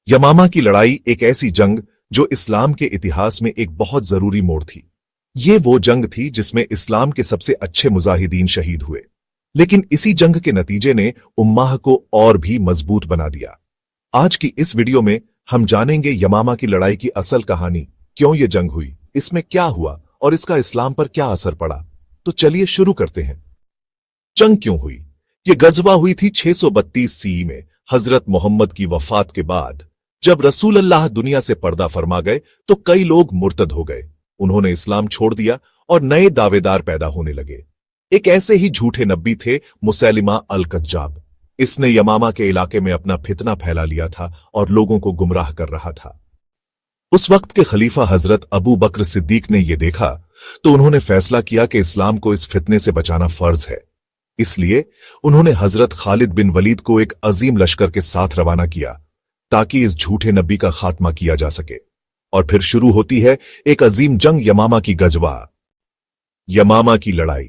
यमामा की लड़ाई एक ऐसी जंग जो इस्लाम के इतिहास में एक बहुत जरूरी मोड़ थी। ये वो जंग थी जिसमें इस्लाम के सबसे अच्छे मुजाहिदीन शहीद हुए, लेकिन इसी जंग के नतीजे ने उम्माह को और भी मजबूत बना दिया। आज की इस वीडियो में हम जानेंगे यमामा की लड़ाई की असल कहानी, क्यों ये जंग हुई, इसमें क्या हुआ और इसका इस्लाम पर क्या असर पड़ा। तो चलिए शुरू करते हैं। जंग क्यों हुई? ये गजवा हुई थी 632 सी में हजरत मोहम्मद की वफात के बाद। जब रसूल अल्लाह दुनिया से पर्दा फरमा गए तो कई लोग मुर्तद हो गए, उन्होंने इस्लाम छोड़ दिया और नए दावेदार पैदा होने लगे। एक ऐसे ही झूठे नबी थे मुसैलिमा अल कज्जाब। इसने यमामा के इलाके में अपना फितना फैला लिया था और लोगों को गुमराह कर रहा था। उस वक्त के खलीफा हजरत अबू बकर सिद्दीक ने यह देखा तो उन्होंने फैसला किया कि इस्लाम को इस फितने से बचाना फर्ज है। इसलिए उन्होंने हजरत खालिद बिन वलीद को एक अजीम लश्कर के साथ रवाना किया ताकि इस झूठे नबी का खात्मा किया जा सके। और फिर शुरू होती है एक अजीम जंग, यमामा की गजवा। यमामा की लड़ाई।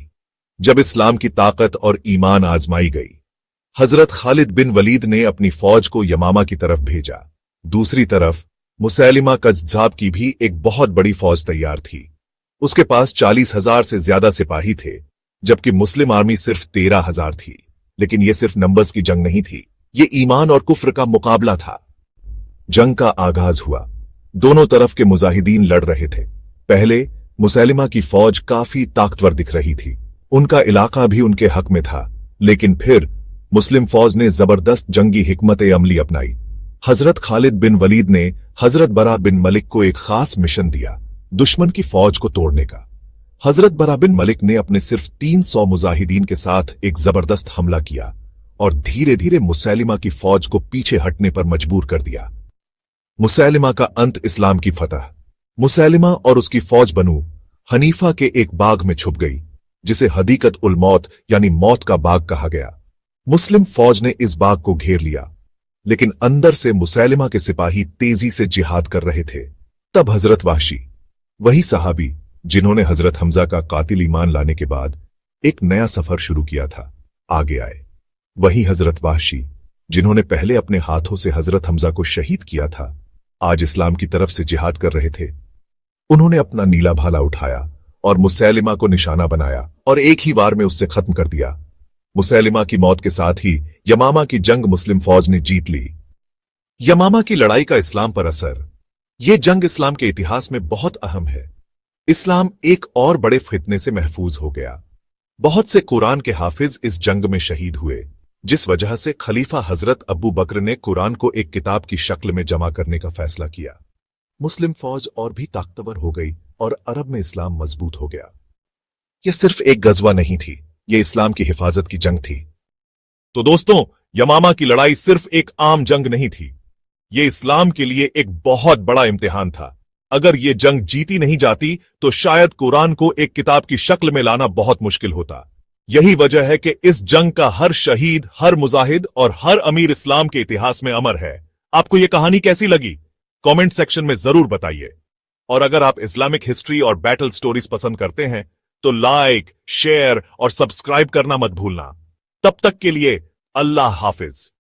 जब इस्लाम की ताकत और ईमान आजमाई गई, हजरत खालिद बिन वलीद ने अपनी फौज को यमामा की तरफ भेजा। दूसरी तरफ मुसैलिमा कज्जाब की भी एक बहुत बड़ी फौज तैयार थी। उसके पास 40,000 से ज्यादा सिपाही थे, जबकि मुस्लिम आर्मी सिर्फ 13,000 थी। लेकिन यह सिर्फ नंबर्स की जंग नहीं थी, ये ईमान और कुफ्र का मुकाबला था। जंग का आगाज हुआ। दोनों तरफ के मुजाहिदीन लड़ रहे थे। पहले मुसैलिमा की फौज काफी ताकतवर दिख रही थी, उनका इलाका भी उनके हक में था। लेकिन फिर मुस्लिम फौज ने जबरदस्त जंगी हिकमत अमली अपनाई। हजरत खालिद बिन वलीद ने हजरत बरा बिन मलिक को एक खास मिशन दिया, दुश्मन की फौज को तोड़ने का। हजरत बरा बिन मलिक ने अपने सिर्फ 300 मुजाहिदीन के साथ एक जबरदस्त हमला किया और धीरे धीरे मुसैलिमा की फौज को पीछे हटने पर मजबूर कर दिया। मुसैलिमा का अंत, इस्लाम की फतह। मुसैलिमा और उसकी फौज बनु हनीफा के एक बाग में छुप गई, जिसे हदीकत उल मौत यानी मौत का बाग कहा गया। मुस्लिम फौज ने इस बाग को घेर लिया, लेकिन अंदर से मुसैलिमा के सिपाही तेजी से जिहाद कर रहे थे। तब हजरत वाहशी, वही सहाबी जिन्होंने हजरत हमजा का कातिल ईमान लाने के बाद एक नया सफर शुरू किया था, आगे आए। वही हजरत वाहशी जिन्होंने पहले अपने हाथों से हजरत हमजा को शहीद किया था, आज इस्लाम की तरफ से जिहाद कर रहे थे। उन्होंने अपना नीला भाला उठाया और मुसैलिमा को निशाना बनाया और एक ही वार में उससे खत्म कर दिया। मुसैलिमा की मौत के साथ ही यमामा की जंग मुस्लिम फौज ने जीत ली। यमामा की लड़ाई का इस्लाम पर असर। यह जंग इस्लाम के इतिहास में बहुत अहम है। इस्लाम एक और बड़े फितने से महफूज हो गया। बहुत से कुरान के हाफिज इस जंग में शहीद हुए, जिस वजह से खलीफा हजरत अबू बकर ने कुरान को एक किताब की शक्ल में जमा करने का फैसला किया। मुस्लिम फौज और भी ताकतवर हो गई और अरब में इस्लाम मजबूत हो गया। यह सिर्फ एक गजवा नहीं थी, यह इस्लाम की हिफाजत की जंग थी। तो दोस्तों, यमामा की लड़ाई सिर्फ एक आम जंग नहीं थी, यह इस्लाम के लिए एक बहुत बड़ा इम्तिहान था। अगर यह जंग जीती नहीं जाती तो शायद कुरान को एक किताब की शक्ल में लाना बहुत मुश्किल होता। यही वजह है कि इस जंग का हर शहीद, हर मुजाहिद और हर अमीर इस्लाम के इतिहास में अमर है। आपको यह कहानी कैसी लगी? कमेंट सेक्शन में जरूर बताइए। और अगर आप इस्लामिक हिस्ट्री और बैटल स्टोरीज पसंद करते हैं तो लाइक, शेयर और सब्सक्राइब करना मत भूलना। तब तक के लिए अल्लाह हाफिज।